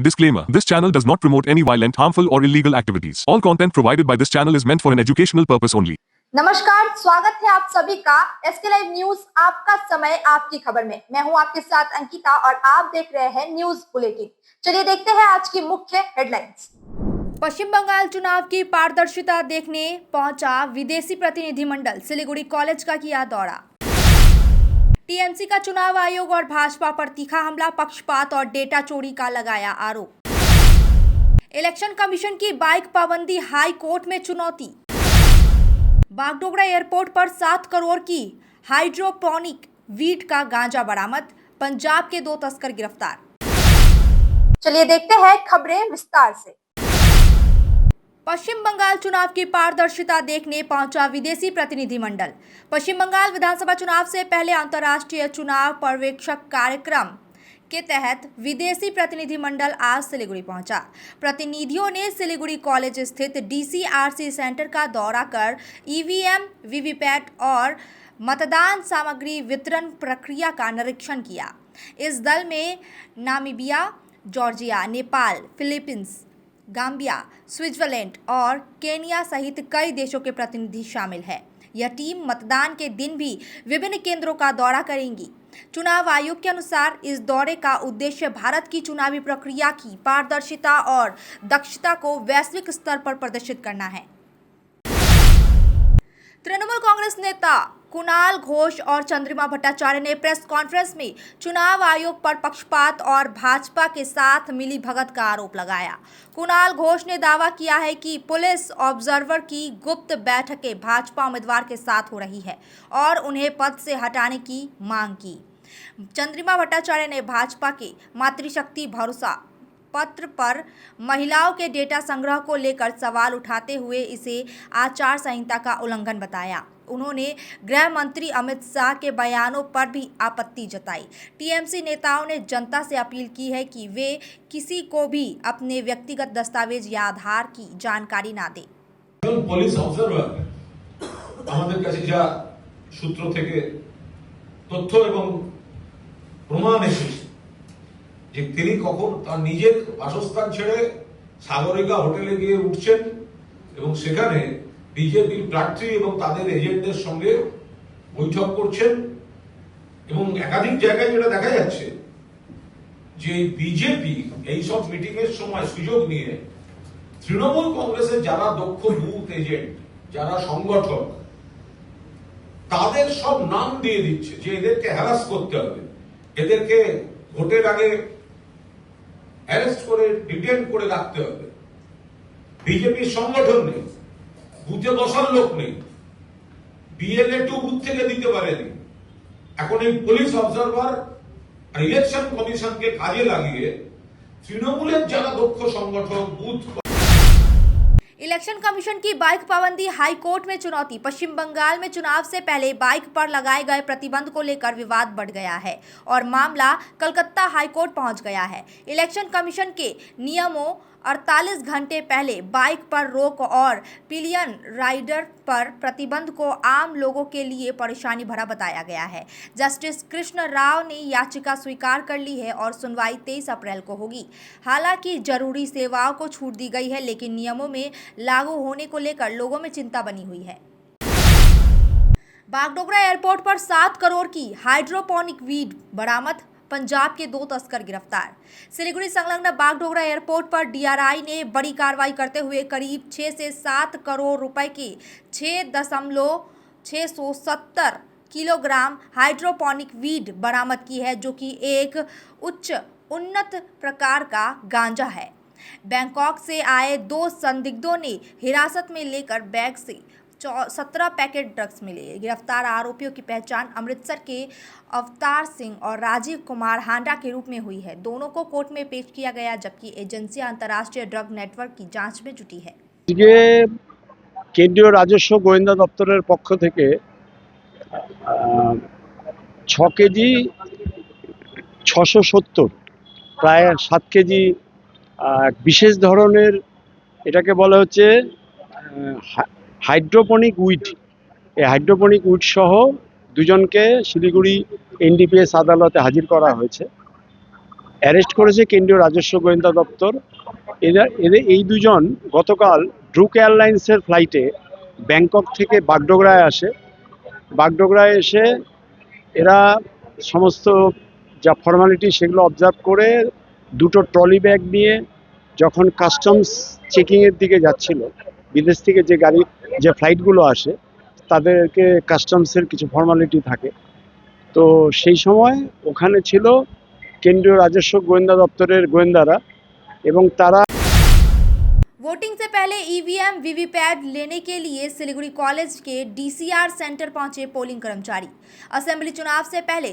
Disclaimer. This channel does not promote any violent, harmful or illegal activities. All content provided by this channel is meant for an educational purpose only. नमस्कार, स्वागत है आप सभी का SK live news आपका समय आपकी खबर में। मैं हूं आपके साथ अंकिता और आप देख रहे हैं न्यूज बुलेटिन। चलिए देखते हैं आज की मुख्य हेडलाइंस। पश्चिम बंगाल चुनाव की पारदर्शिता देखने पहुंचा विदेशी प्रतिनिधिमंडल, सिलीगुड़ी कॉलेज का किया दौरा। टीएमसी का चुनाव आयोग और भाजपा पर तीखा हमला, पक्षपात और डेटा चोरी का लगाया आरोप। इलेक्शन कमीशन की बाइक पाबंदी हाई कोर्ट में चुनौती। बागडोगरा एयरपोर्ट पर 7 करोड़ की हाइड्रोपोनिक वीट का गांजा बरामद, पंजाब के 2 तस्कर गिरफ्तार। चलिए देखते हैं खबरें विस्तार से। पश्चिम बंगाल चुनाव की पारदर्शिता देखने पहुंचा विदेशी प्रतिनिधिमंडल। पश्चिम बंगाल विधानसभा चुनाव से पहले अंतर्राष्ट्रीय चुनाव पर्यवेक्षक कार्यक्रम के तहत विदेशी प्रतिनिधिमंडल आज सिलीगुड़ी पहुंचा। प्रतिनिधियों ने सिलीगुड़ी कॉलेज स्थित डीसीआरसी सेंटर का दौरा कर ईवीएम, वीवीपैट और मतदान सामग्री वितरण प्रक्रिया का निरीक्षण किया। इस दल में Namibia, Georgia, Nepal, Philippines, Gambia, Switzerland और केनिया सहित कई देशों के प्रतिनिधि शामिल हैं। यह टीम मतदान के दिन भी विभिन्न केंद्रों का दौरा करेंगी। चुनाव आयोग के अनुसार इस दौरे का उद्देश्य भारत की चुनावी प्रक्रिया की पारदर्शिता और दक्षता को वैश्विक स्तर पर प्रदर्शित करना है। तृणमूल कांग्रेस नेता कुणाल घोष और चंद्रिमा भट्टाचार्य ने प्रेस कॉन्फ्रेंस में चुनाव आयोग पर पक्षपात और भाजपा के साथ मिलीभगत का आरोप लगाया। कुणाल घोष ने दावा किया है कि पुलिस ऑब्जर्वर की गुप्त बैठकें भाजपा उम्मीदवार के साथ हो रही है और उन्हें पद से हटाने की मांग की। चंद्रिमा भट्टाचार्य ने भाजपा के मातृशक्ति भरोसा पत्र पर महिलाओं के डेटा संग्रह को लेकर सवाल उठाते हुए इसे आचार संहिता का उल्लंघन बताया। उन्होंने गृह मंत्री अमित शाह के बयानों पर भी आपत्ति जताई। टीएमसी नेताओं ने जनता से अपील की है कि वे किसी को भी अपने व्यक्तिगत दस्तावेज या आधार की जानकारी ना दें। पुलिस ऑब्जर्वर আমাদের কাছে যা সূত্র থেকে তথ্য এবং প্রমাণ এসেছে যে তিনি কখন তার নিজের বাসস্থান ছেড়ে সাগরিকা হোটেলে গিয়ে উঠছেন এবং সেখানে বিজেপি প্রার্থী এবং তাদের এজেন্টদের সঙ্গে বৈঠক করছেন এবং একাধিক জায়গায় যেটা দেখা যাচ্ছে যে বিজেপি এই সব মিটিং এর সময় সুযোগ নিয়ে তৃণমূল কংগ্রেসের যারা দক্ষ বুথ এজেন্ট, যারা সংগঠক, তাদের সব নাম দিয়ে দিচ্ছে যে এদেরকে হ্যারাস করতে হবে, এদেরকে ভোটের আগে অ্যারেস্ট করে ডিটেইন করে রাখতে হবে। বিজেপির সংগঠন নেই, বুথে বসার লোক নেই, বিএলএ 2 বুথ থেকে দিতে পারেনি। এখন এই পুলিশ অবজারভার আর ইলেকশন কমিশনকে কাজে লাগিয়ে তৃণমূলের যারা দক্ষ সংগঠক বুথ। इलेक्शन कमीशन की बाइक पाबंदी हाई कोर्ट में चुनौती। पश्चिम बंगाल में चुनाव से पहले बाइक पर लगाए गए प्रतिबंध को लेकर विवाद बढ़ गया है और मामला कलकत्ता हाई कोर्ट पहुंच गया है। इलेक्शन कमीशन के नियमों 48 घंटे पहले बाइक पर रोक और पिलियन राइडर पर प्रतिबंध को आम लोगों के लिए परेशानी भरा बताया गया है। जस्टिस कृष्ण राव ने याचिका स्वीकार कर ली है और सुनवाई 23 अप्रैल को होगी। हालांकि जरूरी सेवाओं को छूट दी गई है, लेकिन नियमों में लागू होने को लेकर लोगों में चिंता बनी हुई है। बागडोगरा एयरपोर्ट पर 7 करोड़ की हाइड्रोपोनिक वीड बरामद, पंजाब के 2 तस्कर गिरफ्तार। सिलीगुड़ी संलग्न बागडोगरा एयरपोर्ट पर डीआरआई ने बड़ी कार्रवाई करते हुए करीब 6 से 7 करोड़ रुपए की 6.670 किलोग्राम हाइड्रोपोनिक वीड बरामद की है, जो कि एक उन्नत प्रकार का गांजा है। बैंकॉक से आए 2 संदिग्धों ने हिरासत में लेकर बैग से 17 पैकेट ड्रग्स मिले। गिरफ्तार आरोपियों की पहचान अमृतसर के अवतार सिंह और राजीव कुमार हांडा के रूप में हुई है। दोनों को कोर्ट में पेश किया गया, जबकि एजेंसियां अंतर्राष्ट्रीय ड्रग नेटवर्क की जांच में जुटी है। কেন্দ্রীয় রাজস্ব গোয়েন্দা দপ্তরের পক্ষ থেকে 6 কেজি 670 প্রায় 7 কেজি বিশেষ ধরনের, এটাকে বলা হচ্ছে হাইড্রোপনিক উইড। এই হাইড্রোপনিক উইড সহ 2 জনকে শিলিগুড়ি এনডিপিএস আদালতে হাজির করা হয়েছে। অ্যারেস্ট করেছে কেন্দ্রীয় রাজস্ব গোয়েন্দা দপ্তর। এদের এই দুজন গতকাল ড্রুক এয়ারলাইন্সের ফ্লাইটে ব্যাংকক থেকে বাগডোগরায় আসে। বাগডোগরায় এসে এরা সমস্ত যা ফর্মালিটি সেগুলো অবজার্ভ করে দুটো ট্রলি ব্যাগ নিয়ে যখন কাস্টমস চেকিংয়ের দিকে যাচ্ছিল, বিদেশ থেকে যে ফ্লাইটগুলো আসে তাদেরকে কাস্টমসের কিছু ফর্মালিটি থাকে, তো সেই সময় ওখানে ছিল কেন্দ্রীয় রাজস্ব গোয়েন্দা দপ্তরের গোয়েন্দারা এবং তারা वोटिंग से पहले ईवीएम वीवीपैट लेने के लिए सिलीगुड़ी कॉलेज के डीसीआर सेंटर पहुंचे पोलिंग कर्मचारी। असेंबली चुनाव से पहले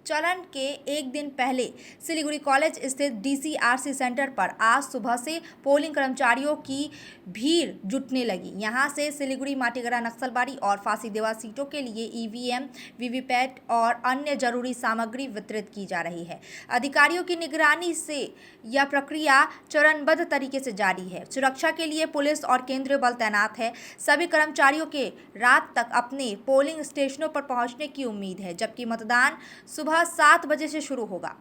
चरण के एक दिन पहले सिलीगुड़ी कॉलेज स्थित डीसीआरसी सेंटर पर आज सुबह से पोलिंग कर्मचारियों की भीड़ जुटने लगी। यहां से सिलीगुड़ी माटीगड़ा नक्सलबाड़ी और फांसीदेवा सीटों के लिए ईवीएम वीवीपैट और अन्य जरूरी सामग्री वितरित की जा रही है। अधिकारियों की निगरानी से यह प्रक्रिया चरणबद्ध तरीके से जारी है। सुरक्षा के लिए पुलिस और केंद्रीय बल तैनात है। सभी कर्मचारियों के रात तक अपने पोलिंग स्टेशनों पर पहुंचने की उम्मीद है, जबकि मतदान सुबह 7 बजे से शुरू होगा।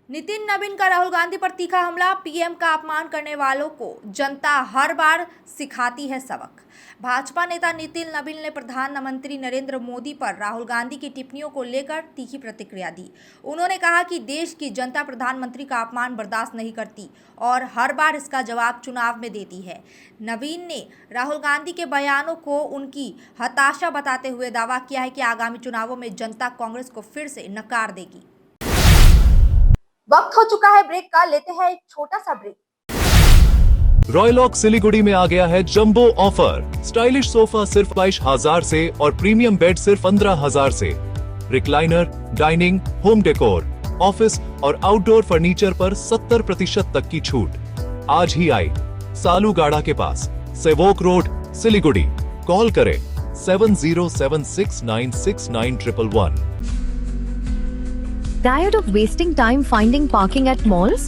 नितिन नवीन का राहुल गांधी पर तीखा हमला। पीएम का अपमान करने वालों को जनता हर बार सिखाती है सबक। भाजपा नेता नितिन नवीन ने प्रधानमंत्री नरेंद्र मोदी पर राहुल गांधी की टिप्पणियों को लेकर तीखी प्रतिक्रिया दी। उन्होंने कहा कि देश की जनता प्रधानमंत्री का अपमान बर्दाश्त नहीं करती और हर बार इसका जवाब चुनाव में देती है। नवीन ने राहुल गांधी के बयानों को उनकी हताशा बताते हुए दावा किया है कि आगामी चुनावों में जनता कांग्रेस को फिर से नकार देगी। वक्त हो चुका है ब्रेक का, लेते हैं एक छोटा सा ब्रेक। रॉयलॉक सिलीगुड़ी में आ गया है जंबो ऑफर। स्टाइलिश सोफा सिर्फ 22,000 से और प्रीमियम बेड सिर्फ 15,000 से। Recliner, dining, home decor, office और आउटडोर फर्नीचर पर 70% तक की छूट। आज ही आए सालूगाड़ा के पास, सेवोक रोड, सिलीगुड़ी। कॉल करें 7076969111। Tired of wasting time finding parking at malls?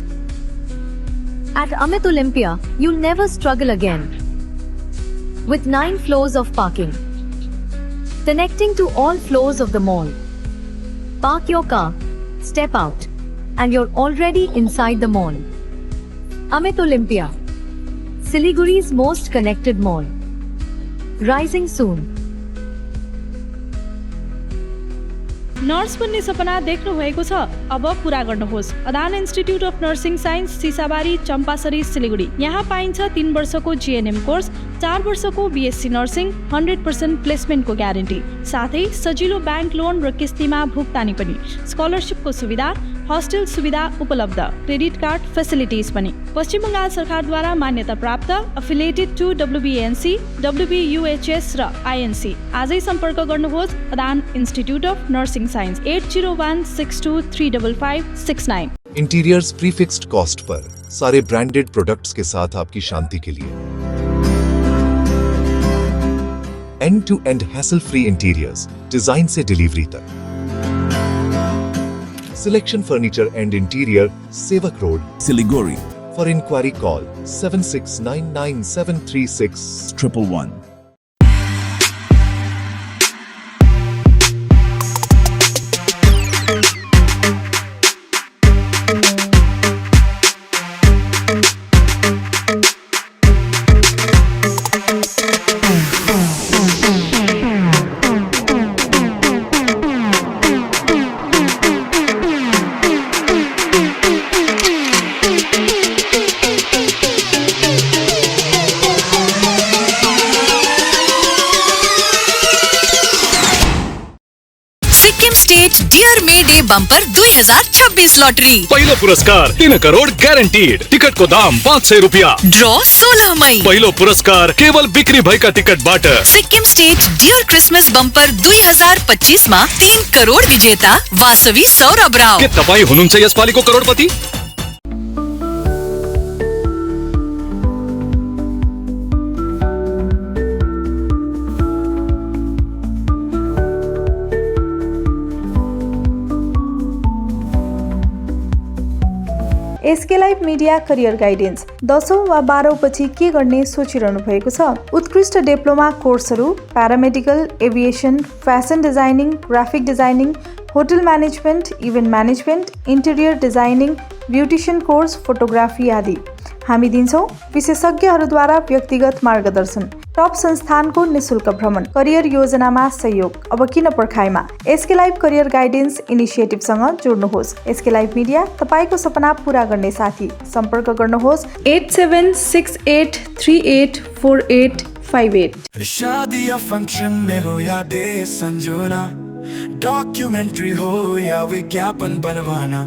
At Amit Olympia, you'll never struggle again. With 9 floors of parking, connecting to all floors of the mall. Park your car, step out, and you're already inside the mall. Amit Olympia, Siliguri's most connected mall. Rising soon. Nurse बन्ने सपना देख्नु भएको छ? अब पूरा गर्नुहोस्। अदान institute of nursing science, Sisabari, Champasari, Siliguri. यहाँ पाइन्छ 3 वर्षको जीएनएम कोर्स, 4 वर्षको बीएससी नर्सिङ, 100% प्लेसमेन्टको ग्यारेन्टी, साथै सजिलो ब्याङ्क लोन र किस्तीमा भुक्तानी पनि। स्कलरसिपको सुविधा, हस्टेल सुविधा उपलब्ध, क्रेडिट कार्ड फेसिलिटिज पनि। पश्चिम बङ्गाल सरकारद्वारा मान्यता प्राप्त, अफिलिएटेड टु WBNC, WBUHS र INC। आजै सम्पर्क गर्नुहोस् अदान इन्स्टिट्युट अफ नर्सिङ साइन्स 8016235569। इंटीरियर्स प्रीफिक्स्ड कॉस्ट पर, सारे ब्रांडेड प्रोडक्ट्स के साथ आपकी शांति के लिए। End to end hassle free interiors, design से डिलीवरी तक। Selection Furniture and Interior, Sevak Road, Siliguri. For inquiry call 7699736111. State dear may day bumper 2026 lottery. पहिलो पुरस्कार 3 करोड़ ग्यारेन्टीड। टिकट को दाम 500 रुपियाँ। ड्र 16 मई। पहिलो पुरस्कार केवल बिक्री भएका टिकटबाट। Sikkim state dear Christmas bumper 2025 मा 3 करोड़ विजेता वासवी सौरभ राव। के तपाई हुनुहुन्छ यसपालिको करोडपति? SK live media career guidance. 10औं वा 12औं पछि के गर्ने सोचिरहनु भएको छ? उत्कृष्ट डिप्लोमा कोर्सहरू, paramedical, aviation, fashion designing, graphic designing, hotel management, event management, interior designing, beautician course, photography आदि। हामी दिन्छौँ विशेषज्ञहरूद्वारा व्यक्तिगत मार्गदर्शन, टप संस्थानको निशुल्क भ्रमण, करियर योजनामा सहयोग। अब किन पर्खाइमा? एसके लाइभ करियर गाइडेन्स इनिसिएटिभसँग जोड्नुहोस्। एसके लाइभ मिडिया तपाईँको सपना पूरा गर्ने साथी। सम्पर्क गर्नुहोस् 8768384858। शादी या फंक्शन में हो या डे संजोना, डॉक्यूमेंट्री हो या विज्ञापन बनवाना,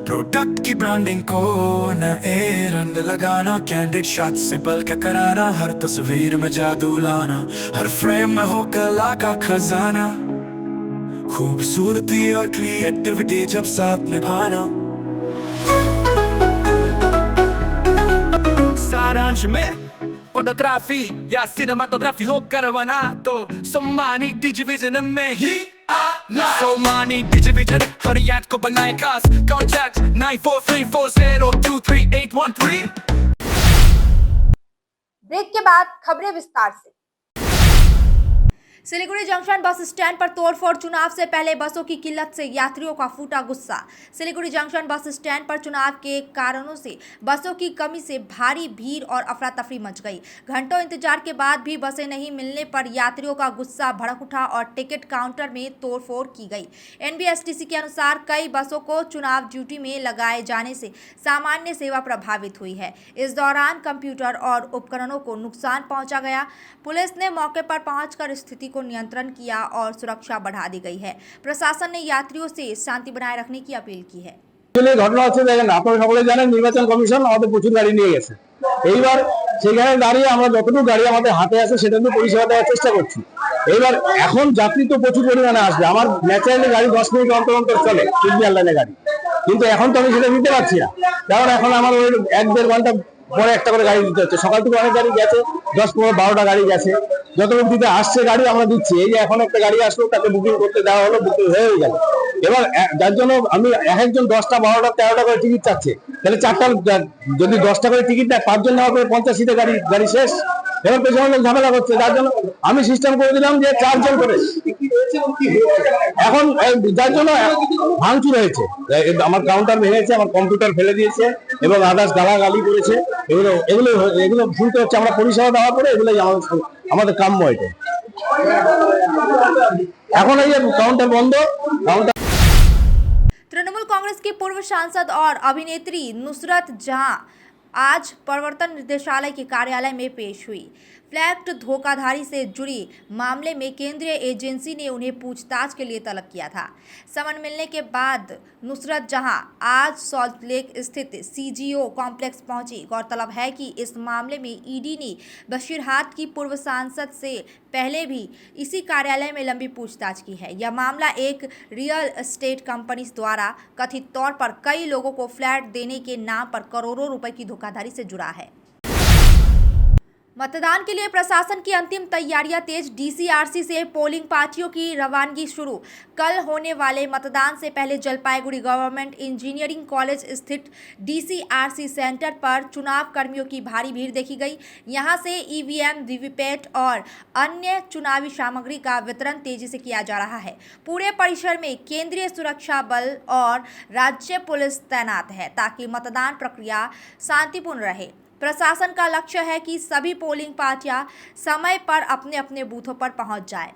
प्रोडक्ट की ब्रांडिंग को नए रंग लगाना, कैंडिड शॉट से बल्कि कराना, हर तस्वीर में जादू लाना, हर फ्रेम में हो कला का खजाना, खूबसूरती और क्रिएटिविटी जब साथ निभाना। सारांश में फोटोग्राफी या सिनेमाटोग्राफी हो करवाना तो सोमानी डिजिविजन में ही आना। सोमानी डिजिविजन फरियाद को बनाए खास। कॉन्टैक्ट 9434023813। ब्रेक के बाद खबरें विस्तार से। सिलीगुड़ी जंक्शन बस स्टैंड पर तोड़फोड़, चुनाव से पहले बसों की किल्लत से यात्रियों का फूटा गुस्सा। सिलीगुड़ी जंक्शन बस स्टैंड पर चुनाव के कारणों से बसों की कमी से भारी भीड़ और अफरा तफरी मच गई। घंटों इंतजार के बाद भी बसें नहीं मिलने पर यात्रियों का गुस्सा भड़क उठा और टिकट काउंटर में तोड़फोड़ की गई। एनबीएसटीसी के अनुसार कई बसों को चुनाव ड्यूटी में लगाए जाने से सामान्य सेवा प्रभावित हुई है। इस दौरान कंप्यूटर और उपकरणों को नुकसान पहुंचा गया। पुलिस ने मौके पर पहुंचकर स्थिति को नियंत्रण किया और सुरक्षा बढ़ा दी गई है। प्रशासन ने यात्रियों से शांति बनाए रखने की अपील की है। ঘটনা হচ্ছে, দেখেন আপনারা সকলে জানেন নির্বাচন কমিশন আমাদের প্রচুর গাড়ি নিয়ে গেছে। এইবার সেখানে দাঁড়িয়ে আমরা যতটুকু গাড়ি আমাদের হাতে আছে সেটা নিয়ে পরিষেবা দেওয়ার চেষ্টা করছি। এইবার এখন যাত্রী তো প্রচুর পরিমাণে আসবে, আমার ন্যাচারালি গাড়ি 10 মিনিট অন্তর অন্তর চলে সিডনি এয়ারলাইনের গাড়ি, কিন্তু এখন তো আমি সেটা দিতে পারছি না, কারণ এখন আমার ওই 1-1.5 ঘন্টা পরে একটা করে গাড়ি দিতে হচ্ছে। সকাল থেকে অনেক গাড়ি গেছে, 10-12টা গাড়ি গেছে, যতটুকু দিতে আসছে গাড়ি আমরা দিচ্ছি। এই যে এখন একটা গাড়ি আসলো, তাকে বুকিং করতে দেওয়া হলো, বুকিং হয়ে গেল। এবার যার জন্য আমি একজন 10টা 12টা 13টা করে টিকিট চাচ্ছে, তাহলে 4টা যদি 10টা করে টিকিট দেয় 5 জন নেওয়ার পরে 50 সিটের গাড়ি শেষ। এবার পেছনে লোক ঝামেলা করছে, যার জন্য আমি সিস্টেম করে দিলাম যে 4 জন করে। এখন যার জন্য ভাঙচুর হয়েছে, আমার কাউন্টার ভেঙেছে, আমার কম্পিউটার ফেলে দিয়েছে এবং আদার্স গালাগালি করেছে। এগুলো শুনতে হচ্ছে। আমরা পরিষেবা দেওয়ার পরে এগুলোই আমাদের কাম্য। এটা এখন এই কাউন্টার বন্ধ। तृणमूल कांग्रेस की पूर्व सांसद और अभिनेत्री नुसरत जहां आज प्रवर्तन निदेशालय के कार्यालय में पेश हुई। फ्लैट धोखाधड़ी से जुड़ी मामले में केंद्रीय एजेंसी ने उन्हें पूछताछ के लिए तलब किया था। समन मिलने के बाद नुसरत जहां आज सॉल्ट लेक स्थित सीजीओ कॉम्प्लेक्स पहुंची। गौरतलब है कि इस मामले में ईडी ने बशीरहाट की पूर्व सांसद से पहले भी इसी कार्यालय में लंबी पूछताछ की है। यह मामला एक रियल एस्टेट कंपनी द्वारा कथित तौर पर कई लोगों को फ्लैट देने के नाम पर करोड़ों रुपए की धोखाधड़ी से जुड़ा है। मतदान के लिए प्रशासन की अंतिम तैयारियां तेज। डीसीआरसी से पोलिंग पार्टियों की रवानगी शुरू। कल होने वाले मतदान से पहले जलपाईगुड़ी गवर्नमेंट इंजीनियरिंग कॉलेज स्थित डीसीआरसी सेंटर पर चुनाव कर्मियों की भारी भीड़ देखी गई। यहां से ईवीएम, वीवीपैट और अन्य चुनावी सामग्री का वितरण तेजी से किया जा रहा है। पूरे परिसर में केंद्रीय सुरक्षा बल और राज्य पुलिस तैनात है ताकि मतदान प्रक्रिया शांतिपूर्ण रहे। प्रशासन का लक्ष्य है कि सभी पोलिंग पार्टियां समय पर अपने अपने बूथों पर पहुंच जाएं।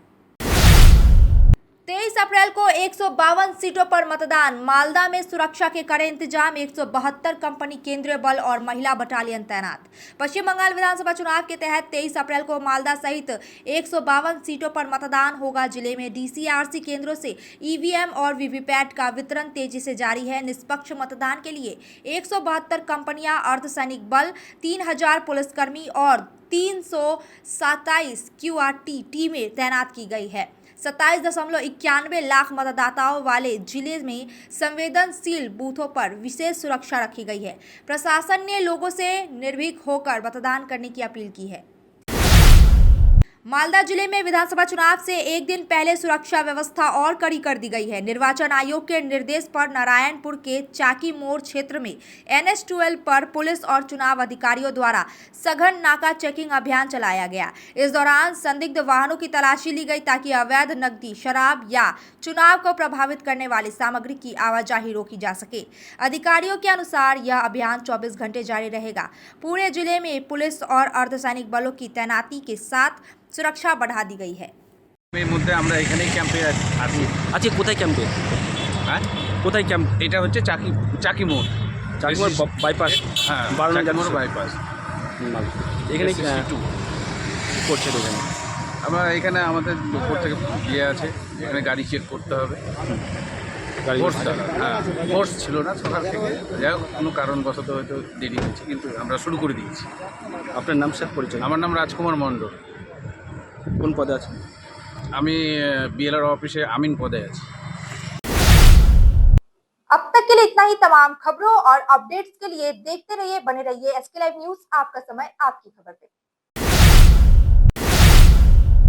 23 अप्रैल को 152 सीटों पर मतदान। मालदा में सुरक्षा के कड़े इंतजाम। 172 कंपनी केंद्रीय बल और महिला बटालियन तैनात। पश्चिम बंगाल विधानसभा चुनाव के तहत 23 अप्रैल को मालदा सहित 152 सीटों पर मतदान होगा। जिले में डीसीआरसी केंद्रों से ईवीएम और वीवीपैट का वितरण तेजी से जारी है। निष्पक्ष मतदान के लिए 172 कंपनियां, अर्धसैनिक बल, 3000 पुलिसकर्मी और 327 क्यूआरटी टीमें तैनात की गई है। 27.91 लाख मतदाताओं वाले जिले में संवेदनशील बूथों पर विशेष सुरक्षा रखी गई है। प्रशासन ने लोगों से निर्भीक होकर मतदान करने की अपील की है। मालदा जिले में विधानसभा चुनाव से एक दिन पहले सुरक्षा व्यवस्था और कड़ी कर दी गई है। निर्वाचन आयोग के निर्देश पर नारायणपुर के चाकी मोड़ क्षेत्र में NH-12 पर पुलिस और चुनाव अधिकारियों द्वारा सघन नाका चेकिंग अभियान चलाया गया। इस दौरान संदिग्ध वाहनों की तलाशी ली गई ताकि अवैध नकदी, शराब या चुनाव को प्रभावित करने वाली सामग्री की आवाजाही रोकी जा सके। अधिकारियों के अनुसार यह अभियान 24 घंटे जारी रहेगा। पूरे जिले में पुलिस और अर्धसैनिक बलों की तैनाती के साथ सुरक्षा बढ़ा दी गई है। এর মধ্যে আমরা এখানেই ক্যাম্পে আছি। আজকে কোথায় ক্যাম্পে? হ্যাঁ, কোথায় ক্যাম্প? এটা হচ্ছে চাকি মোড় চাকিমোড় বাইপাস। হ্যাঁ, বারো চাকি মোড় বাইপাস। এখানে কি SSC2 করছে এখানে? আমরা এখানে আমাদের উপর থেকে ইয়ে আছে, এখানে গাড়ি চেক করতে হবে। গাড়ি ফোর্স হ্যাঁ, ফোর্স ছিল না সকাল থেকে, যাই হোক কোনো কারণবশত হয়তো দেরি হয়েছে, কিন্তু আমরা শুরু করে দিয়েছি। আপনার নাম স্যার পরিচয়? আমার নাম রাজকুমার মণ্ডল। কোন পদে আছেন? আমি BLR অফিসে আমিন পদে আছি। अब तक के लिए इतना ही। तमाम खबरों और अपडेट्स के लिए देखते रहिए, बने रहिए SK लाइव न्यूज। आपका समय, आपकी खबर पे।